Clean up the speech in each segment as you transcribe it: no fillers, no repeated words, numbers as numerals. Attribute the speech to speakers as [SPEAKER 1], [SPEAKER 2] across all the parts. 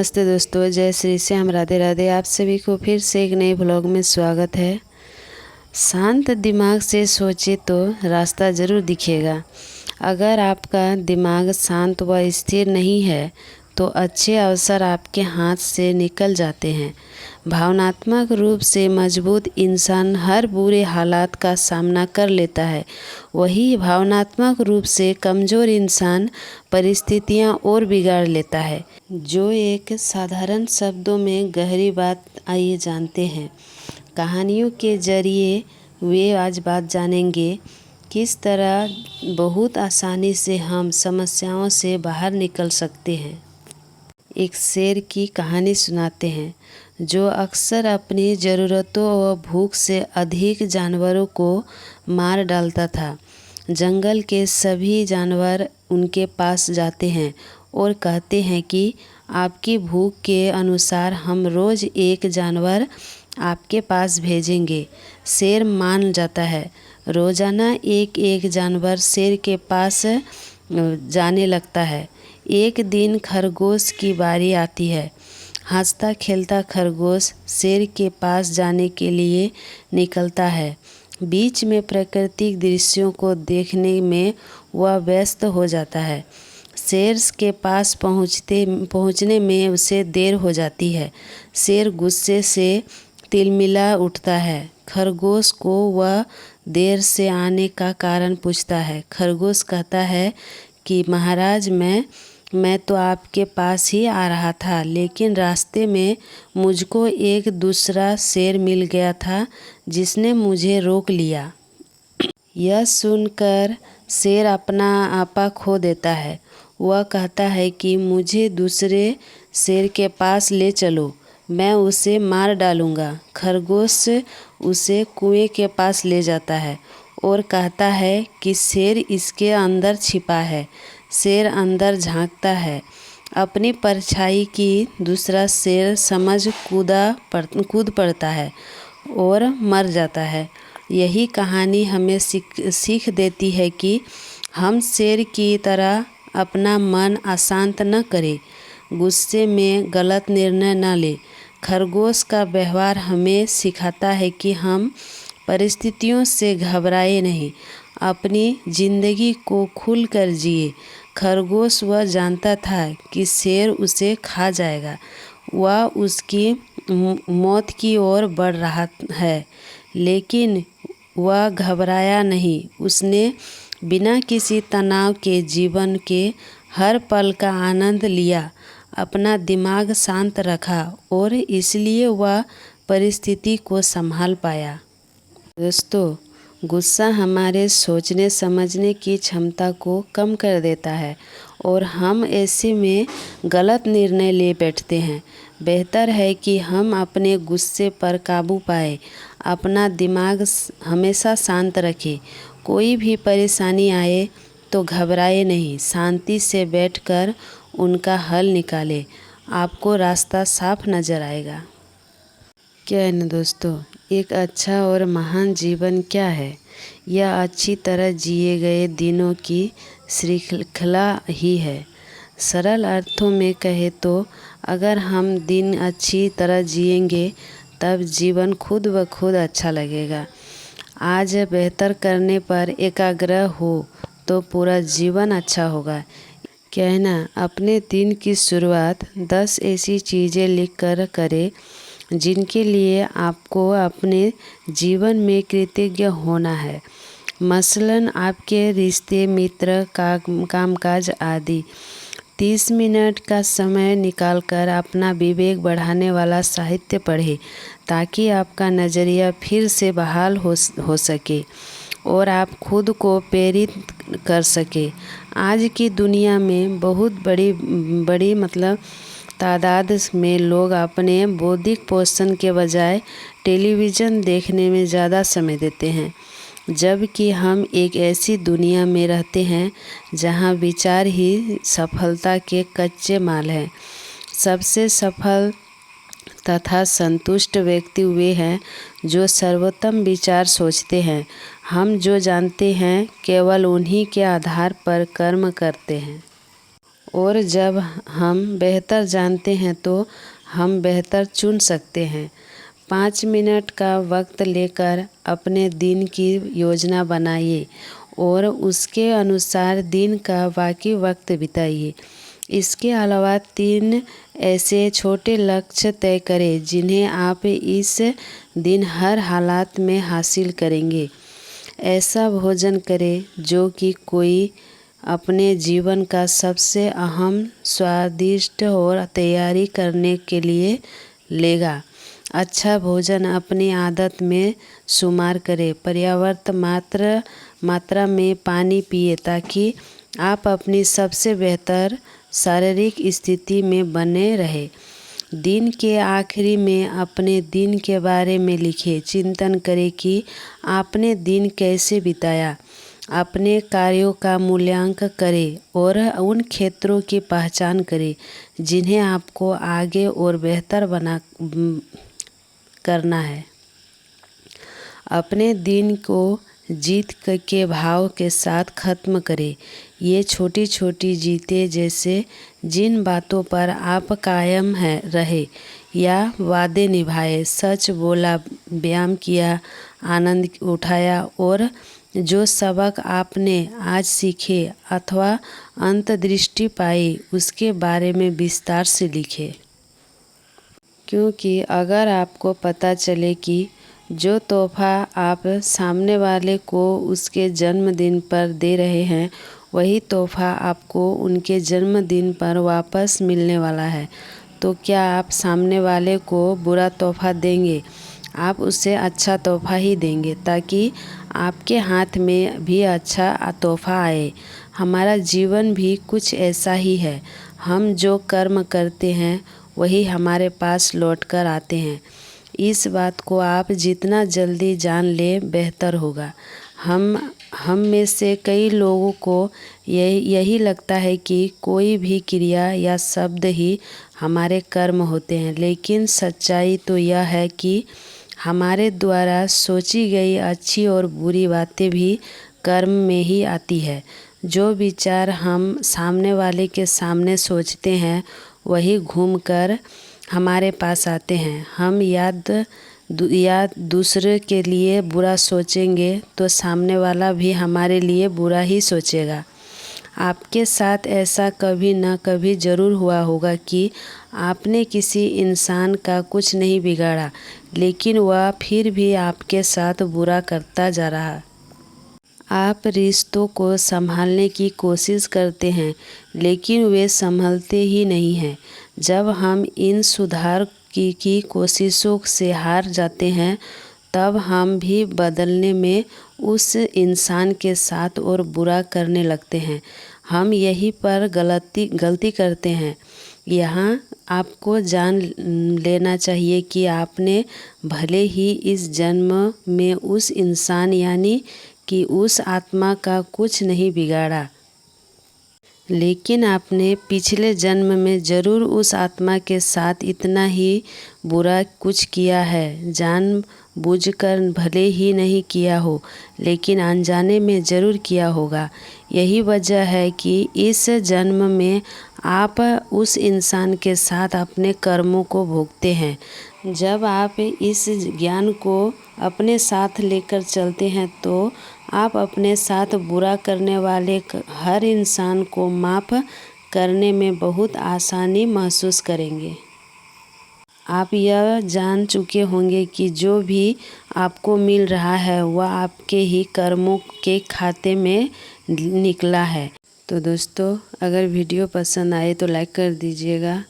[SPEAKER 1] नमस्ते दोस्तों, जय श्री श्याम, राधे राधे। आप सभी को फिर से एक नए ब्लॉग में स्वागत है। शांत दिमाग से सोचे तो रास्ता ज़रूर दिखेगा। अगर आपका दिमाग शांत व स्थिर नहीं है तो अच्छे अवसर आपके हाथ से निकल जाते हैं। भावनात्मक रूप से मजबूत इंसान हर बुरे हालात का सामना कर लेता है। वही भावनात्मक रूप से कमज़ोर इंसान परिस्थितियां और बिगाड़ लेता है। जो एक साधारण शब्दों में गहरी बात आइए जानते हैं। कहानियों के जरिए वे आज बात जानेंगे किस तरह बहुत आसानी से हम समस्याओं से बाहर निकल सकते हैं। एक शेर की कहानी सुनाते हैं जो अक्सर अपनी ज़रूरतों व भूख से अधिक जानवरों को मार डालता था। जंगल के सभी जानवर उनके पास जाते हैं और कहते हैं कि आपकी भूख के अनुसार हम रोज़ एक जानवर आपके पास भेजेंगे। शेर मान जाता है। रोज़ाना एक एक जानवर शेर के पास जाने लगता है। एक दिन खरगोश की बारी आती है। हंसता खेलता खरगोश शेर के पास जाने के लिए निकलता है। बीच में प्राकृतिक दृश्यों को देखने में वह व्यस्त हो जाता है। शेर के पास पहुंचने में उसे देर हो जाती है। शेर गुस्से से तिलमिला उठता है। खरगोश को वह देर से आने का कारण पूछता है। खरगोश कहता है कि महाराज, मैं तो आपके पास ही आ रहा था, लेकिन रास्ते में मुझको एक दूसरा शेर मिल गया था जिसने मुझे रोक लिया। यह सुनकर शेर अपना आपा खो देता है। वह कहता है कि मुझे दूसरे शेर के पास ले चलो, मैं उसे मार डालूंगा। खरगोश उसे कुएं के पास ले जाता है और कहता है कि शेर इसके अंदर छिपा है। शेर अंदर झांकता है। अपनी परछाई की दूसरा शेर समझ कूद पड़ता है और मर जाता है। यही कहानी हमें सीख देती है कि हम शेर की तरह अपना मन अशांत न करें, गुस्से में गलत निर्णय न लें। खरगोश का व्यवहार हमें सिखाता है कि हम परिस्थितियों से घबराए नहीं, अपनी ज़िंदगी को खुलकर जिए। खरगोश वह जानता था कि शेर उसे खा जाएगा। वह उसकी मौत की ओर बढ़ रहा है, लेकिन वह घबराया नहीं। उसने बिना किसी तनाव के जीवन के हर पल का आनंद लिया, अपना दिमाग शांत रखा और इसलिए वह परिस्थिति को संभाल पाया। दोस्तों, गुस्सा हमारे सोचने समझने की क्षमता को कम कर देता है और हम ऐसे में गलत निर्णय ले बैठते हैं। बेहतर है कि हम अपने गुस्से पर काबू पाएं, अपना दिमाग हमेशा शांत रखें। कोई भी परेशानी आए तो घबराए नहीं, शांति से बैठकर उनका हल निकालें। आपको रास्ता साफ नज़र आएगा। क्या है ना दोस्तों, एक अच्छा और महान जीवन क्या है? यह अच्छी तरह जिए गए दिनों की श्रृंखला ही है। सरल अर्थों में कहे तो अगर हम दिन अच्छी तरह जिएंगे तब जीवन खुद ब खुद अच्छा लगेगा। आज बेहतर करने पर एकाग्र हो तो पूरा जीवन अच्छा होगा। क्या है ना, अपने दिन की शुरुआत 10 ऐसी चीज़ें लिख कर करें जिनके लिए आपको अपने जीवन में कृतज्ञ होना है। मसलन आपके रिश्ते, मित्र, कामकाज आदि। 30 मिनट का समय निकालकर अपना विवेक बढ़ाने वाला साहित्य पढ़ें ताकि आपका नज़रिया फिर से बहाल हो सके और आप खुद को प्रेरित कर सके। आज की दुनिया में बहुत बड़ी तादाद में लोग अपने बौद्धिक पोषण के बजाय टेलीविज़न देखने में ज़्यादा समय देते हैं, जबकि हम एक ऐसी दुनिया में रहते हैं जहां विचार ही सफलता के कच्चे माल हैं। सबसे सफल तथा संतुष्ट व्यक्ति वे हैं जो सर्वोत्तम विचार सोचते हैं। हम जो जानते हैं केवल उन्हीं के आधार पर कर्म करते हैं। और जब हम बेहतर जानते हैं तो हम बेहतर चुन सकते हैं। 5 मिनट का वक्त लेकर अपने दिन की योजना बनाइए और उसके अनुसार दिन का बाकी वक्त बिताइए। इसके अलावा 3 ऐसे छोटे लक्ष्य तय करें जिन्हें आप इस दिन हर हालात में हासिल करेंगे। ऐसा भोजन करें जो कि कोई अपने जीवन का सबसे अहम, स्वादिष्ट और तैयारी करने के लिए लेगा। अच्छा भोजन अपनी आदत में शुमार करें। पर्याप्त मात्रा में पानी पिए ताकि आप अपनी सबसे बेहतर शारीरिक स्थिति में बने रहे। दिन के आखिरी में अपने दिन के बारे में लिखें। चिंतन करें कि आपने दिन कैसे बिताया। अपने कार्यों का मूल्यांकन करें और उन क्षेत्रों की पहचान करें जिन्हें आपको आगे और बेहतर करना है। अपने दिन को जीत के भाव के साथ ख़त्म करें। ये छोटी छोटी जीतें, जैसे जिन बातों पर आप कायम रहे या वादे निभाए, सच बोला, व्यायाम किया, आनंद उठाया और जो सबक आपने आज सीखे अथवा अंतर्दृष्टि पाई उसके बारे में विस्तार से लिखें। क्योंकि अगर आपको पता चले कि जो तोहफ़ा आप सामने वाले को उसके जन्मदिन पर दे रहे हैं वही तोहफ़ा आपको उनके जन्मदिन पर वापस मिलने वाला है, तो क्या आप सामने वाले को बुरा तोहफ़ा देंगे? आप उसे अच्छा तोहफ़ा ही देंगे ताकि आपके हाथ में भी अच्छा तोहफ़ा आए। हमारा जीवन भी कुछ ऐसा ही है। हम जो कर्म करते हैं वही हमारे पास लौट कर आते हैं। इस बात को आप जितना जल्दी जान ले बेहतर होगा। हम में से कई लोगों को यही लगता है कि कोई भी क्रिया या शब्द ही हमारे कर्म होते हैं, लेकिन सच्चाई तो यह है कि हमारे द्वारा सोची गई अच्छी और बुरी बातें भी कर्म में ही आती है। जो विचार हम सामने वाले के सामने सोचते हैं वही घूमकर हमारे पास आते हैं। हम या दूसरे के लिए बुरा सोचेंगे तो सामने वाला भी हमारे लिए बुरा ही सोचेगा। आपके साथ ऐसा कभी न कभी ज़रूर हुआ होगा कि आपने किसी इंसान का कुछ नहीं बिगाड़ा, लेकिन वह फिर भी आपके साथ बुरा करता जा रहा। आप रिश्तों को संभालने की कोशिश करते हैं, लेकिन वे संभलते ही नहीं हैं। जब हम इन सुधार की कोशिशों से हार जाते हैं, तब हम भी बदलने में उस इंसान के साथ और बुरा करने लगते हैं। हम यहीं पर गलती करते हैं। यहाँ आपको जान लेना चाहिए कि आपने भले ही इस जन्म में उस इंसान यानी कि उस आत्मा का कुछ नहीं बिगाड़ा, लेकिन आपने पिछले जन्म में ज़रूर उस आत्मा के साथ इतना ही बुरा कुछ किया है। जानबूझकर भले ही नहीं किया हो, लेकिन अनजाने में ज़रूर किया होगा। यही वजह है कि इस जन्म में आप उस इंसान के साथ अपने कर्मों को भोगते हैं। जब आप इस ज्ञान को अपने साथ लेकर चलते हैं तो आप अपने साथ बुरा करने वाले हर इंसान को माफ़ करने में बहुत आसानी महसूस करेंगे। आप यह जान चुके होंगे कि जो भी आपको मिल रहा है वह आपके ही कर्मों के खाते में निकला है। तो दोस्तों, अगर वीडियो पसंद आए तो लाइक कर दीजिएगा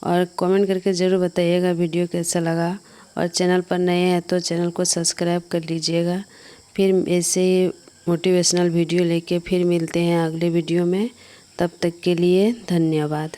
[SPEAKER 1] और कमेंट करके ज़रूर बताइएगा वीडियो कैसा लगा। और चैनल पर नए हैं तो चैनल को सब्सक्राइब कर लीजिएगा। फिर ऐसे मोटिवेशनल वीडियो लेके फिर मिलते हैं अगले वीडियो में। तब तक के लिए धन्यवाद।